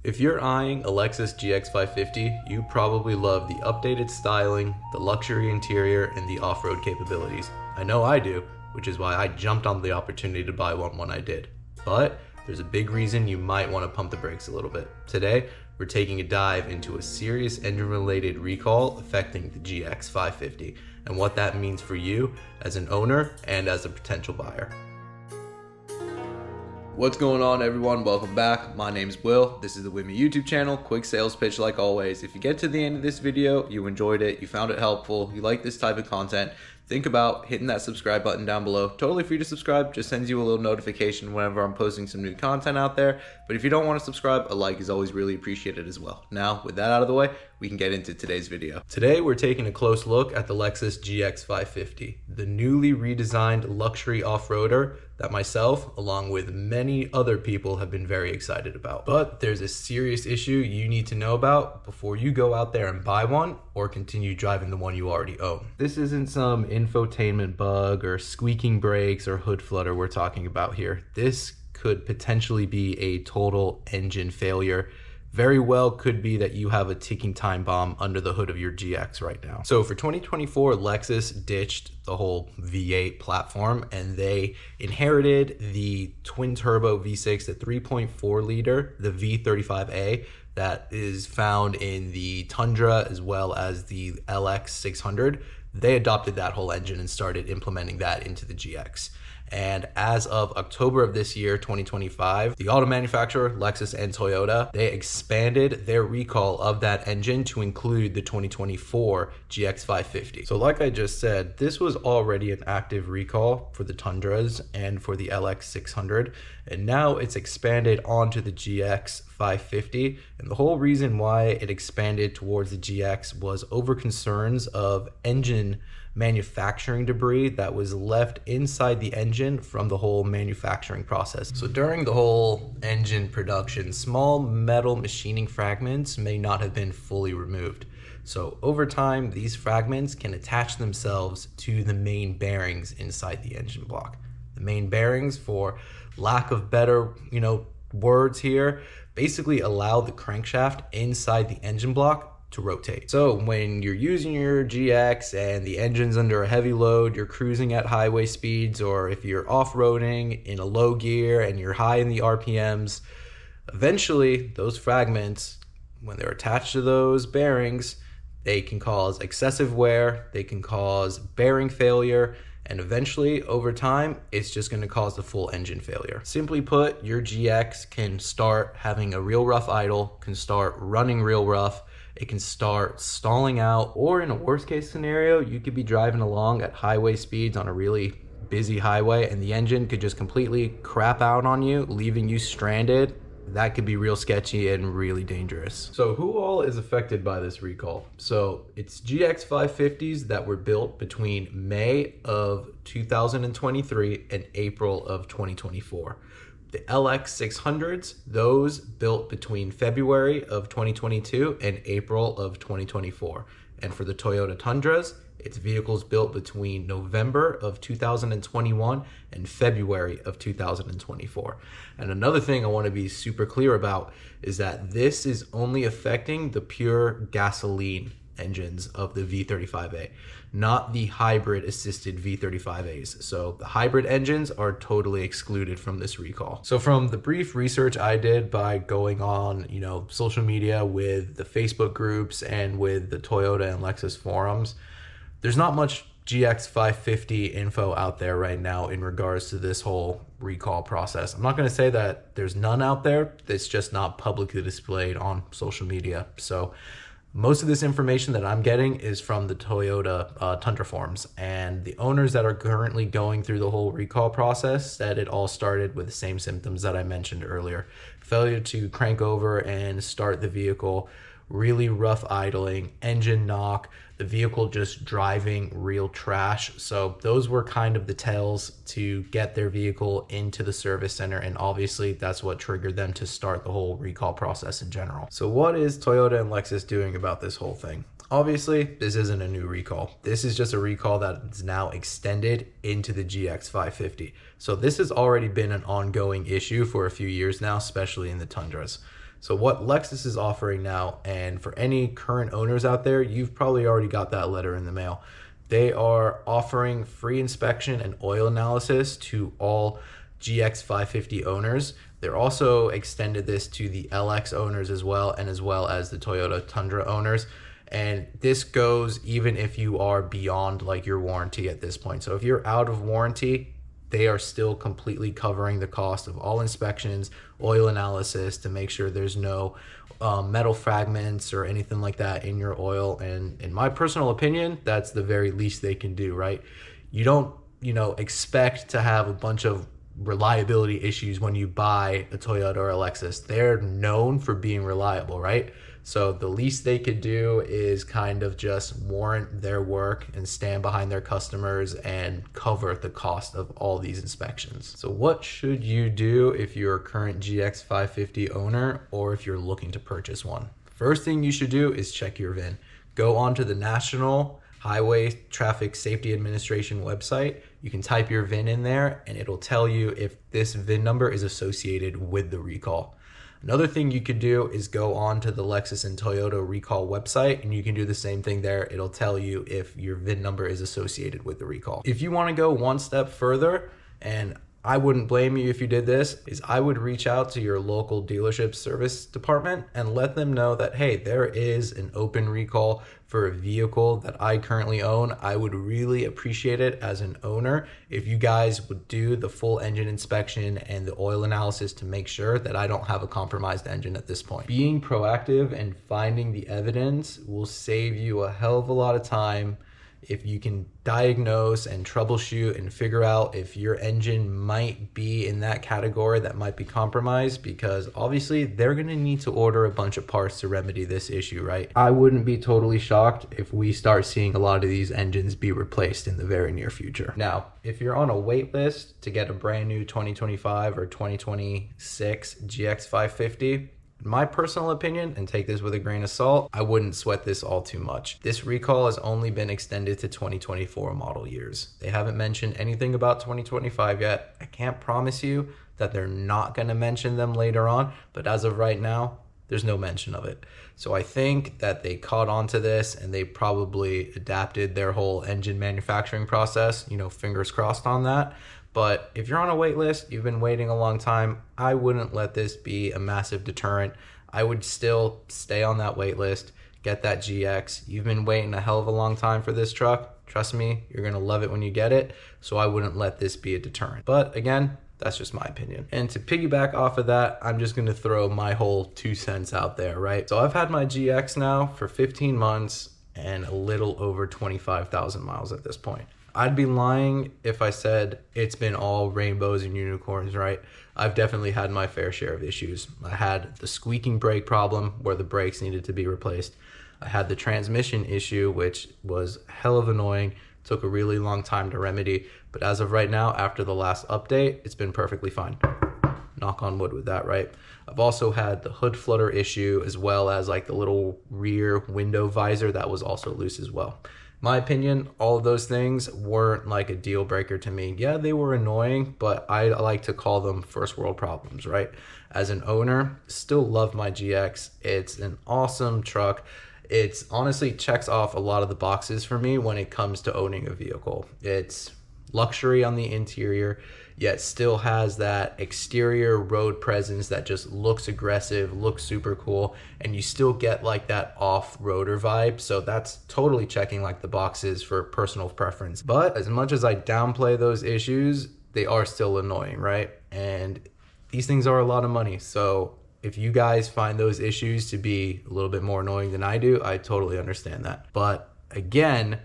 If you're eyeing a Lexus GX 550, you probably love the updated styling, the luxury interior, and the off-road capabilities. I know I do, which is why I jumped on the opportunity to buy one when I did. But there's a big reason you might want to pump the brakes a little bit. Today, we're taking a dive into a serious engine-related recall affecting the GX 550 and what that means for you as an owner and as a potential buyer. What's going on, everyone? Welcome back. My name's Will. This is the With Me YouTube channel. Quick sales pitch like always. If you get to the end of this video, you enjoyed it, you found it helpful, you like this type of content, think about hitting that subscribe button down below. Totally free to subscribe, just sends you a little notification whenever I'm posting some new content out there. But if you don't want to subscribe, a like is always really appreciated as well. Now, with that out of the way, we can get into today's video. Today, we're taking a close look at the Lexus GX 550, the newly redesigned luxury off-roader that myself, along with many other people, have been very excited about. But there's a serious issue you need to know about before you go out there and buy one or continue driving the one you already own. This isn't some infotainment bug or squeaking brakes or hood flutter we're talking about here. This could potentially be a total engine failure. Very well could be that you have a ticking time bomb under the hood of your GX right now. So for 2024, Lexus ditched the whole V8 platform and they inherited the twin turbo V6, the 3.4 liter, the V35A that is found in the Tundra as well as the LX 600. They adopted that whole engine and started implementing that into the GX. And as of October of this year, 2025, the auto manufacturer, Lexus and Toyota, they expanded their recall of that engine to include the 2024 GX 550. So like I just said, this was already an active recall for the Tundras and for the LX 600. And now it's expanded onto the GX 550. And the whole reason why it expanded towards the GX was over concerns of engine manufacturing debris that was left inside the engine from the whole manufacturing process. So during the whole engine production, small metal machining fragments may not have been fully removed. So over time, these fragments can attach themselves to the main bearings inside the engine block. The main bearings, for lack of better, words here, basically allow the crankshaft inside the engine block to rotate. So when you're using your GX and the engine's under a heavy load, you're cruising at highway speeds, or if you're off-roading in a low gear and you're high in the RPMs, eventually those fragments, when they're attached to those bearings, they can cause excessive wear, they can cause bearing failure, and eventually, over time, it's just going to cause the full engine failure. Simply put, your GX can start having a real rough idle, can start running real rough, it can start stalling out, or in a worst case scenario, you could be driving along at highway speeds on a really busy highway and the engine could just completely crap out on you, leaving you stranded. That could be real sketchy and really dangerous. So who all is affected by this recall? So it's GX 550s that were built between May of 2023 and April of 2024. The LX 600s, those built between February of 2022 and April of 2024. And for the Toyota Tundras, it's vehicles built between November of 2021 and February of 2024. And another thing I want to be super clear about is that this is only affecting the pure gasoline engines of the V35A, not the hybrid assisted V35As. So the hybrid engines are totally excluded from this recall. So from the brief research I did by going on, social media with the Facebook groups and with the Toyota and Lexus forums, there's not much GX 550 info out there right now in regards to this whole recall process. I'm not going to say that there's none out there. It's just not publicly displayed on social media. So most of this information that I'm getting is from the Toyota Tundra forums, and the owners that are currently going through the whole recall process said it all started with the same symptoms that I mentioned earlier. Failure to crank over and start the vehicle, really rough idling, engine knock, the vehicle just driving real trash. So those were kind of the tells to get their vehicle into the service center, and obviously that's what triggered them to start the whole recall process in general. So what is Toyota and Lexus doing about this whole thing? Obviously, this isn't a new recall. This is just a recall that is now extended into the GX 550. So this has already been an ongoing issue for a few years now, especially in the Tundras. So what Lexus is offering now, and for any current owners out there, you've probably already got that letter in the mail. They are offering free inspection and oil analysis to all GX 550 owners. They're also extended this to the LX owners as well, and as well as the Toyota Tundra owners. And this goes even if you are beyond like your warranty at this point. So if you're out of warranty, they are still completely covering the cost of all inspections, oil analysis to make sure there's no metal fragments or anything like that in your oil. And in my personal opinion, that's the very least they can do, right? You don't, expect to have a bunch of reliability issues when you buy a Toyota or a Lexus. They're known for being reliable, right? So the least they could do is kind of just warrant their work and stand behind their customers and cover the cost of all these inspections. So what should you do if you're a current GX 550 owner or if you're looking to purchase one? First thing you should do is check your VIN. Go onto the National Highway Traffic Safety Administration website. You can type your VIN in there and it'll tell you if this VIN number is associated with the recall. Another thing you could do is go on to the Lexus and Toyota recall website, and you can do the same thing there. It'll tell you if your VIN number is associated with the recall. If you want to go one step further, and I wouldn't blame you if you did this, is I would reach out to your local dealership service department and let them know that, hey, there is an open recall for a vehicle that I currently own. I would really appreciate it as an owner if you guys would do the full engine inspection and the oil analysis to make sure that I don't have a compromised engine at this point. Being proactive and finding the evidence will save you a hell of a lot of time if you can diagnose and troubleshoot and figure out if your engine might be in that category that might be compromised, because obviously they're going to need to order a bunch of parts to remedy this issue, right? I wouldn't be totally shocked if we start seeing a lot of these engines be replaced in the very near future. Now, if you're on a wait list to get a brand new 2025 or 2026 GX 550, in my personal opinion, and take this with a grain of salt, I wouldn't sweat this all too much. This recall has only been extended to 2024 model years. They haven't mentioned anything about 2025 yet. I can't promise you that they're not going to mention them later on, but as of right now, there's no mention of it. So I think that they caught on to this and they probably adapted their whole engine manufacturing process, fingers crossed on that. But if you're on a wait list, you've been waiting a long time, I wouldn't let this be a massive deterrent. I would still stay on that wait list, get that GX. You've been waiting a hell of a long time for this truck. Trust me, you're gonna love it when you get it. So I wouldn't let this be a deterrent. But again, that's just my opinion. And to piggyback off of that, I'm just gonna throw my whole 2 cents out there, right? So I've had my GX now for 15 months and a little over 25,000 miles at this point. I'd be lying if I said it's been all rainbows and unicorns, right? I've definitely had my fair share of issues. I had the squeaking brake problem where the brakes needed to be replaced. I had the transmission issue, which was hell of annoying, took a really long time to remedy. But as of right now, after the last update, it's been perfectly fine. Knock on wood with that, right? I've also had the hood flutter issue, as well as like the little rear window visor that was also loose as well. My opinion, all of those things weren't like a deal breaker to me. Yeah, they were annoying, but I like to call them first world problems, right? As an owner, still love my GX. It's an awesome truck. It's honestly checks off a lot of the boxes for me when it comes to owning a vehicle. It's luxury on the interior, yet still has that exterior road presence that just looks aggressive, looks super cool, and you still get like that off-roader vibe. So that's totally checking like the boxes for personal preference. But as much as I downplay those issues, they are still annoying, right? And these things are a lot of money. So if you guys find those issues to be a little bit more annoying than I do, I totally understand that. But again,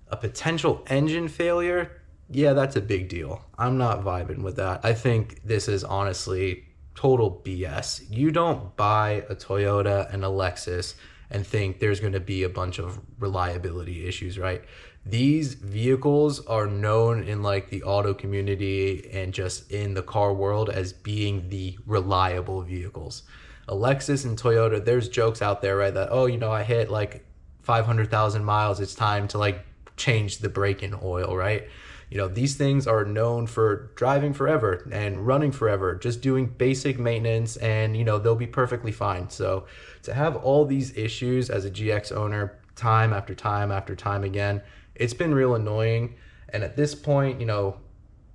a potential engine failure, yeah, that's a big deal. I'm not vibing with that. I think this is honestly total BS. You don't buy a Toyota and a Lexus and think there's going to be a bunch of reliability issues, right? These vehicles are known in like the auto community and just in the car world as being the reliable vehicles. A Lexus and Toyota, there's jokes out there, right? That, oh, I hit like 500,000 miles. It's time to like change the brake in oil, right? You know, these things are known for driving forever and running forever, just doing basic maintenance, and you know, they'll be perfectly fine. So to have all these issues as a GX owner time after time after time again, it's been real annoying. And at this point, you know,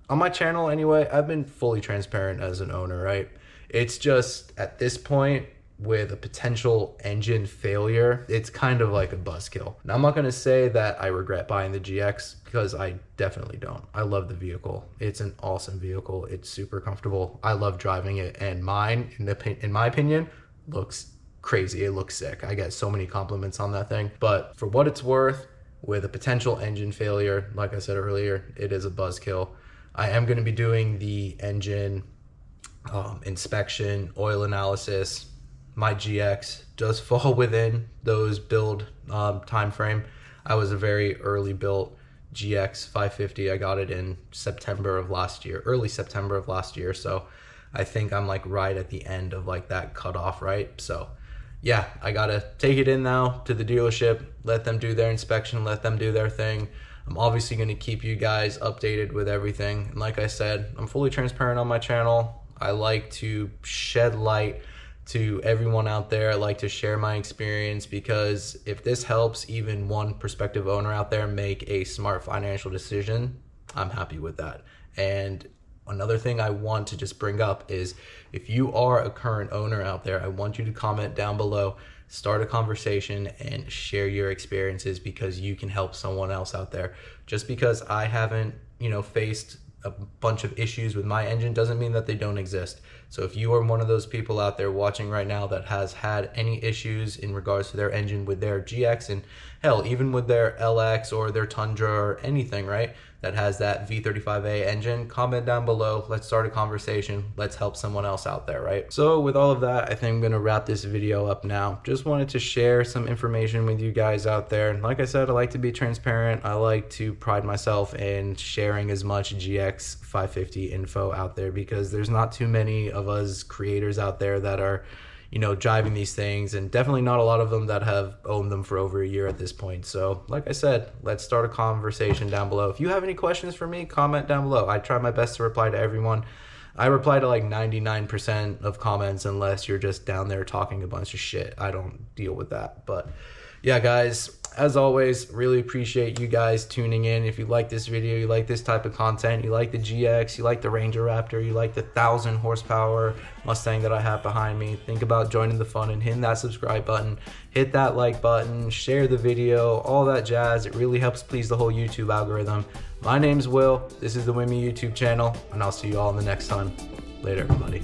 on my channel anyway, I've been fully transparent as an owner, right? It's just at this point, with a potential engine failure, it's kind of like a buzzkill. Now, I'm not going to say that I regret buying the GX, because I definitely don't. I love the vehicle. It's an awesome vehicle. It's super comfortable. I love driving it, and mine, in my opinion, looks crazy. It looks sick. I get so many compliments on that thing. But for what it's worth, with a potential engine failure, like I said earlier, it is a buzzkill. I am going to be doing the engine inspection, oil analysis. My GX does fall within those build time frame. I was a very early built GX 550. I got it in September of last year, early September of last year. So I think I'm like right at the end of like that cutoff, right? So yeah, I gotta take it in now to the dealership, let them do their inspection, let them do their thing. I'm obviously gonna keep you guys updated with everything. And like I said, I'm fully transparent on my channel. I like to shed light to everyone out there. I like to share my experience, because if this helps even one prospective owner out there make a smart financial decision, I'm happy with that. And another thing I want to just bring up is, if you are a current owner out there, I want you to comment down below, start a conversation, and share your experiences, because you can help someone else out there. Just because I haven't, you know, faced a bunch of issues with my engine doesn't mean that they don't exist. So if you are one of those people out there watching right now that has had any issues in regards to their engine with their GX, and hell, even with their LX or their Tundra or anything, right, that has that V35A engine, comment down below. Let's start a conversation. Let's help someone else out there, right? So with all of that, I think I'm gonna wrap this video up now. Just wanted to share some information with you guys out there. Like I said, I like to be transparent. I like to pride myself in sharing as much GX 550 info out there, because there's not too many of us creators out there that are, you know, driving these things, and definitely not a lot of them that have owned them for over a year at this point. So like I said, let's start a conversation down below. If you have any questions for me, comment down below. I try my best to reply to everyone. I reply to like 99% of comments, unless you're just down there talking a bunch of shit. I don't deal with that. But yeah, guys, as always, really appreciate you guys tuning in. If you like this video, you like this type of content, you like the GX, you like the Ranger Raptor, you like the 1,000 horsepower Mustang that I have behind me, think about joining the fun and hitting that subscribe button, hit that like button, share the video, all that jazz. It really helps please the whole YouTube algorithm. My name's Will. This is the Wimmy YouTube channel, and I'll see you all in the next time. Later, everybody.